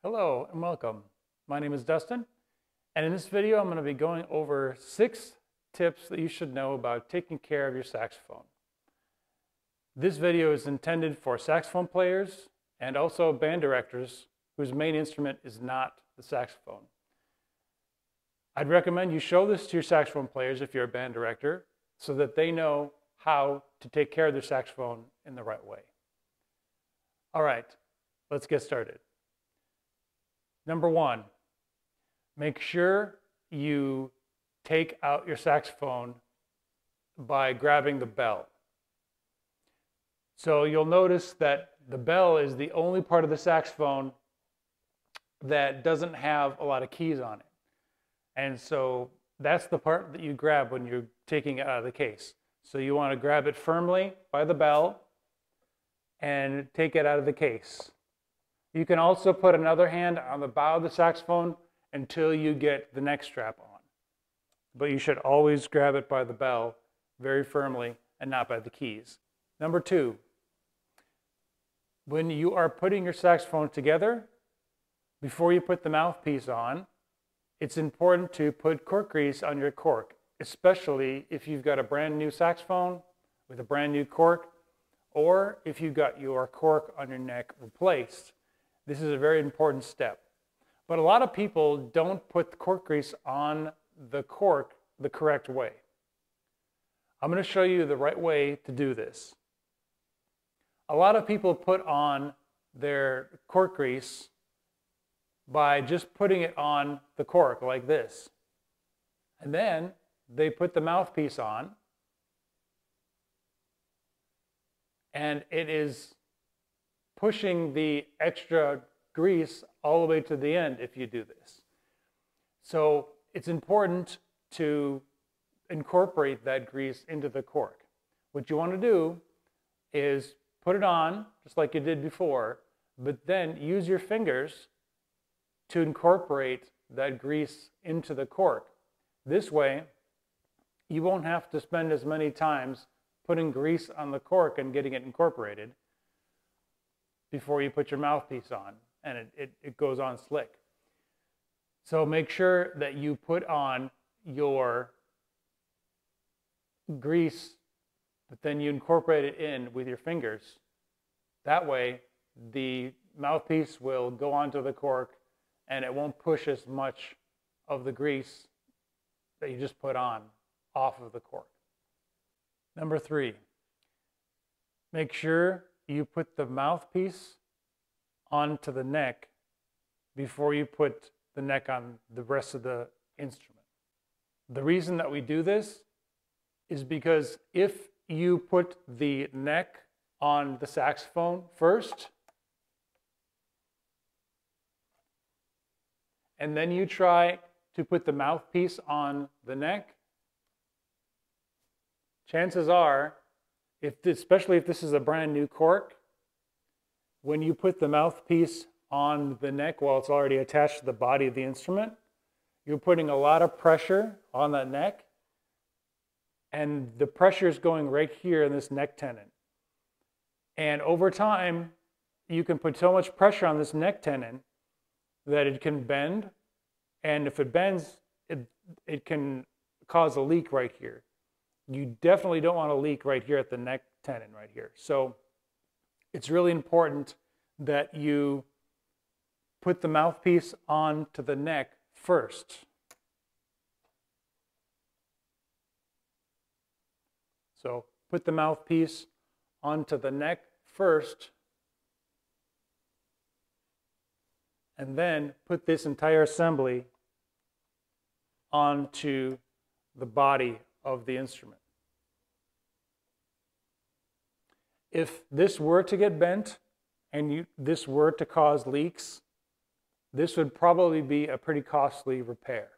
Hello and welcome. My name is Dustin, and in this video I'm going to be going over 6 tips that you should know about taking care of your saxophone. This video is intended for saxophone players and also band directors whose main instrument is not the saxophone. I'd recommend you show this to your saxophone players if you're a band director so that they know how to take care of their saxophone in the right way. All right, let's get started. Number 1, make sure you take out your saxophone by grabbing the bell. So you'll notice that the bell is the only part of the saxophone that doesn't have a lot of keys on it. And so that's the part that you grab when you're taking it out of the case. So you want to grab it firmly by the bell and take it out of the case. You can also put another hand on the bow of the saxophone until you get the neck strap on. But you should always grab it by the bell very firmly and not by the keys. Number 2, when you are putting your saxophone together, before you put the mouthpiece on, it's important to put cork grease on your cork, especially if you've got a brand new saxophone with a brand new cork, or if you've got your cork on your neck replaced. This is a very important step. But a lot of people don't put the cork grease on the cork the correct way. I'm going to show you the right way to do this. A lot of people put on their cork grease by just putting it on the cork like this. And then they put the mouthpiece on, and it is pushing the extra grease all the way to the end if you do this. So it's important to incorporate that grease into the cork. What you want to do is put it on just like you did before, but then use your fingers to incorporate that grease into the cork. This way, you won't have to spend as many times putting grease on the cork and getting it incorporated before you put your mouthpiece on, and it goes on slick. So make sure that you put on your grease, but then you incorporate it in with your fingers. That way, the mouthpiece will go onto the cork and it won't push as much of the grease that you just put on off of the cork. Number 3, make sure you put the mouthpiece onto the neck before you put the neck on the rest of the instrument. The reason that we do this is because if you put the neck on the saxophone first, and then you try to put the mouthpiece on the neck, chances are, especially if this is a brand new cork, when you put the mouthpiece on the neck while it's already attached to the body of the instrument, you're putting a lot of pressure on that neck, and the pressure is going right here in this neck tendon. And over time, you can put so much pressure on this neck tendon that it can bend, and if it bends, it can cause a leak right here. You definitely don't want a leak right here at the neck tendon right here. So it's really important that you put the mouthpiece onto the neck first. So put the mouthpiece onto the neck first, and then put this entire assembly onto the body of the instrument. If this were to get bent and this were to cause leaks, this would probably be a pretty costly repair.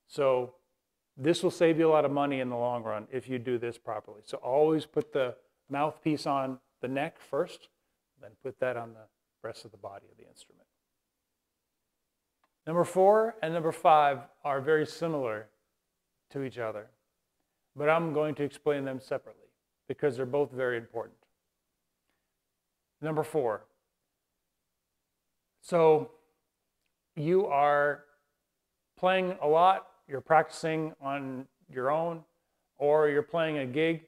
So this will save you a lot of money in the long run if you do this properly. So always put the mouthpiece on the neck first, then put that on the rest of the body of the instrument. Number 4 and number 5 are very similar to each other, but I'm going to explain them separately because they're both very important. Number 4. So you are playing a lot, you're practicing on your own, or you're playing a gig,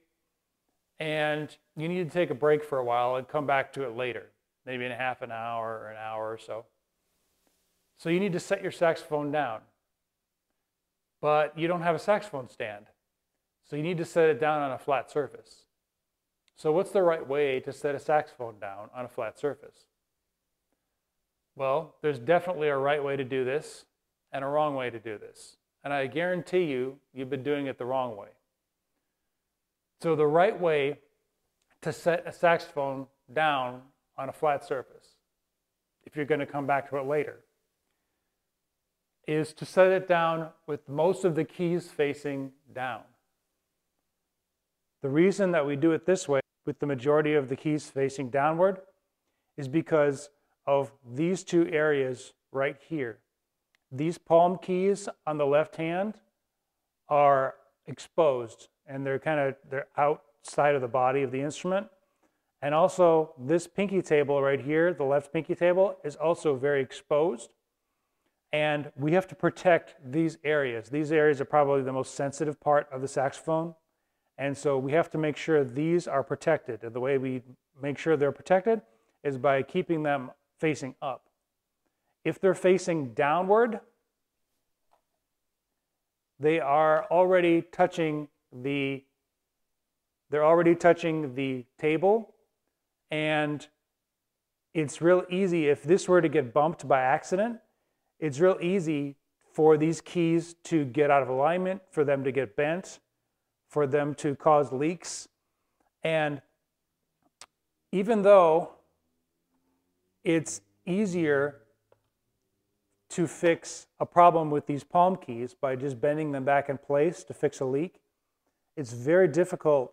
and you need to take a break for a while and come back to it later, maybe in half an hour or an hour or so. So you need to set your saxophone down, but you don't have a saxophone stand. So you need to set it down on a flat surface. So what's the right way to set a saxophone down on a flat surface? Well, there's definitely a right way to do this and a wrong way to do this. And I guarantee you've been doing it the wrong way. So the right way to set a saxophone down on a flat surface, if you're going to come back to it later, is to set it down with most of the keys facing down. The reason that we do it this way, with the majority of the keys facing downward, is because of these two areas right here. These palm keys on the left hand are exposed, and they're outside of the body of the instrument. And also this pinky table right here, the left pinky table, is also very exposed. And we have to protect these areas. These areas are probably the most sensitive part of the saxophone. And so we have to make sure these are protected. And the way we make sure they're protected is by keeping them facing up. If they're facing downward, they are already touching the table, and it's real easy. If this were to get bumped by accident, it's real easy for these keys to get out of alignment, for them to get bent, for them to cause leaks. And even though it's easier to fix a problem with these palm keys by just bending them back in place to fix a leak, it's very difficult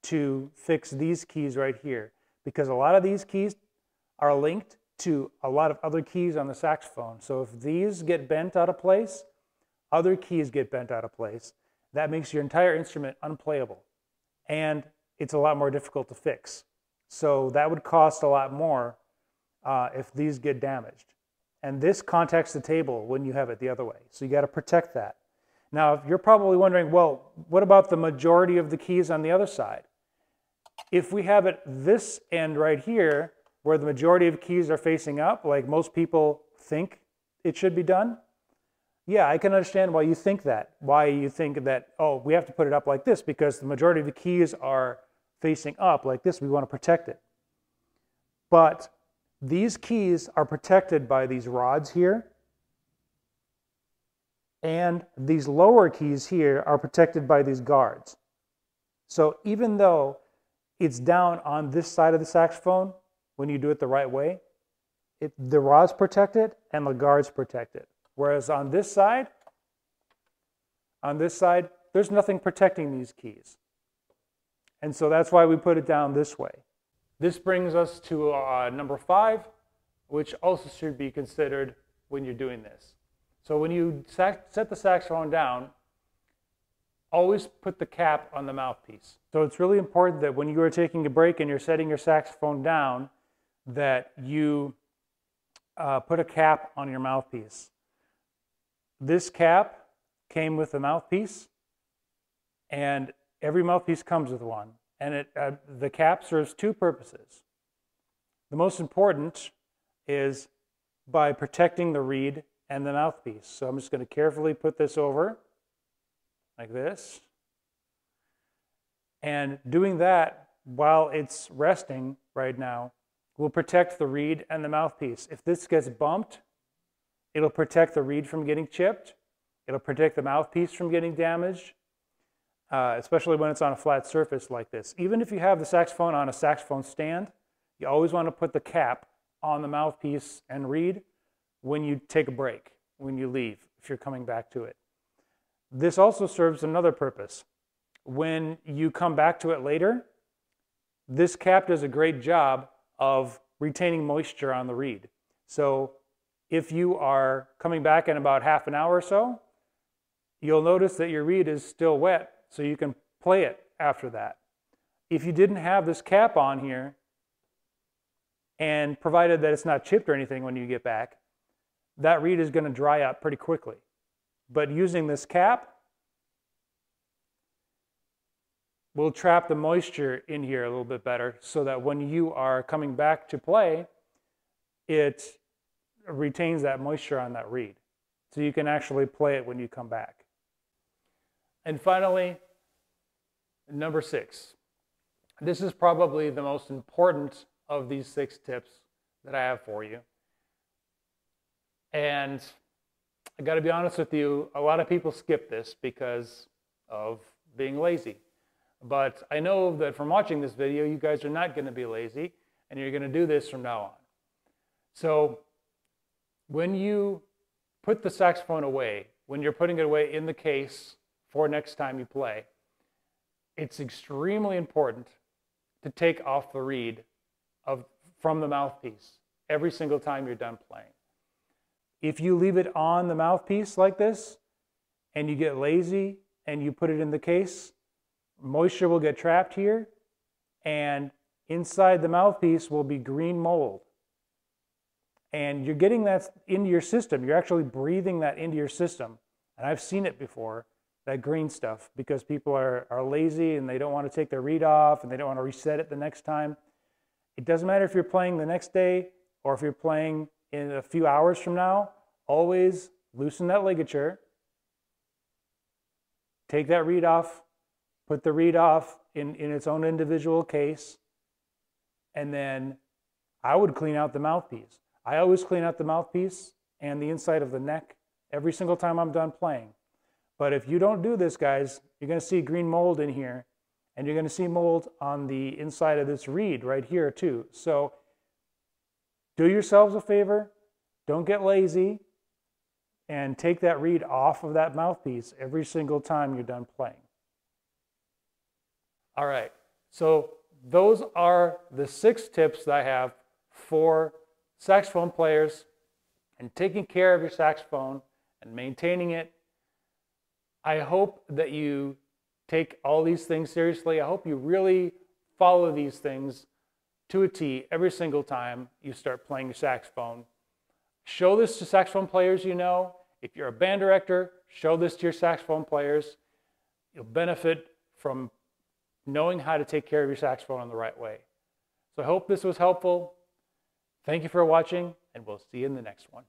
to fix these keys right here, because a lot of these keys are linked to a lot of other keys on the saxophone. So if these get bent out of place, other keys get bent out of place. That makes your entire instrument unplayable, and it's a lot more difficult to fix. So that would cost a lot more if these get damaged. And this contacts the table when you have it the other way. So you got to protect that. Now, you're probably wondering, well, what about the majority of the keys on the other side? If we have it this end right here, where the majority of keys are facing up, like most people think it should be done, yeah, I can understand why you think that. Why you think that, oh, we have to put it up like this because the majority of the keys are facing up like this. We want to protect it. But these keys are protected by these rods here, and these lower keys here are protected by these guards. So even though it's down on this side of the saxophone, when you do it the right way, the rods protect it and the guards protect it. Whereas on this side, there's nothing protecting these keys. And so that's why we put it down this way. This brings us to number 5, which also should be considered when you're doing this. So when you set the saxophone down, always put the cap on the mouthpiece. So it's really important that when you are taking a break and you're setting your saxophone down, that you put a cap on your mouthpiece. This cap came with the mouthpiece, and every mouthpiece comes with one. And the cap serves two purposes. The most important is by protecting the reed and the mouthpiece. So I'm just going to carefully put this over like this. And doing that while it's resting right now will protect the reed and the mouthpiece. If this gets bumped, it'll protect the reed from getting chipped. It'll protect the mouthpiece from getting damaged. Especially when it's on a flat surface like this. Even if you have the saxophone on a saxophone stand, you always want to put the cap on the mouthpiece and reed when you take a break, when you leave, if you're coming back to it. This also serves another purpose. When you come back to it later, this cap does a great job of retaining moisture on the reed. So if you are coming back in about half an hour or so, you'll notice that your reed is still wet, so you can play it after that. If you didn't have this cap on here, and provided that it's not chipped or anything when you get back, that reed is going to dry up pretty quickly. But using this cap will trap the moisture in here a little bit better so that when you are coming back to play, it retains that moisture on that reed. So you can actually play it when you come back. And finally, number 6. This is probably the most important of these 6 tips that I have for you. And I got to be honest with you, a lot of people skip this because of being lazy. But I know that from watching this video, you guys are not going to be lazy, and you're going to do this from now on. So when you put the saxophone away, when you're putting it away in the case for next time you play, it's extremely important to take off the reed from the mouthpiece every single time you're done playing. If you leave it on the mouthpiece like this, and you get lazy and you put it in the case, moisture will get trapped here, and inside the mouthpiece will be green mold. And you're getting that into your system. You're actually breathing that into your system. And I've seen it before, that green stuff, because people are lazy and they don't want to take their reed off and they don't want to reset it the next time. It doesn't matter if you're playing the next day or if you're playing in a few hours from now. Always loosen that ligature, take that reed off, put the reed off in its own individual case, and then I would clean out the mouthpiece. I always clean out the mouthpiece and the inside of the neck every single time I'm done playing. But if you don't do this, guys, you're going to see green mold in here, and you're going to see mold on the inside of this reed right here too. So do yourselves a favor, don't get lazy, and take that reed off of that mouthpiece every single time you're done playing. All right, so those are the 6 tips that I have for saxophone players and taking care of your saxophone and maintaining it. I hope that you take all these things seriously. I hope you really follow these things to a T every single time you start playing your saxophone. Show this to saxophone players you know. If you're a band director, show this to your saxophone players. You'll benefit from knowing how to take care of your saxophone in the right way. So I hope this was helpful. Thank you for watching, and we'll see you in the next one.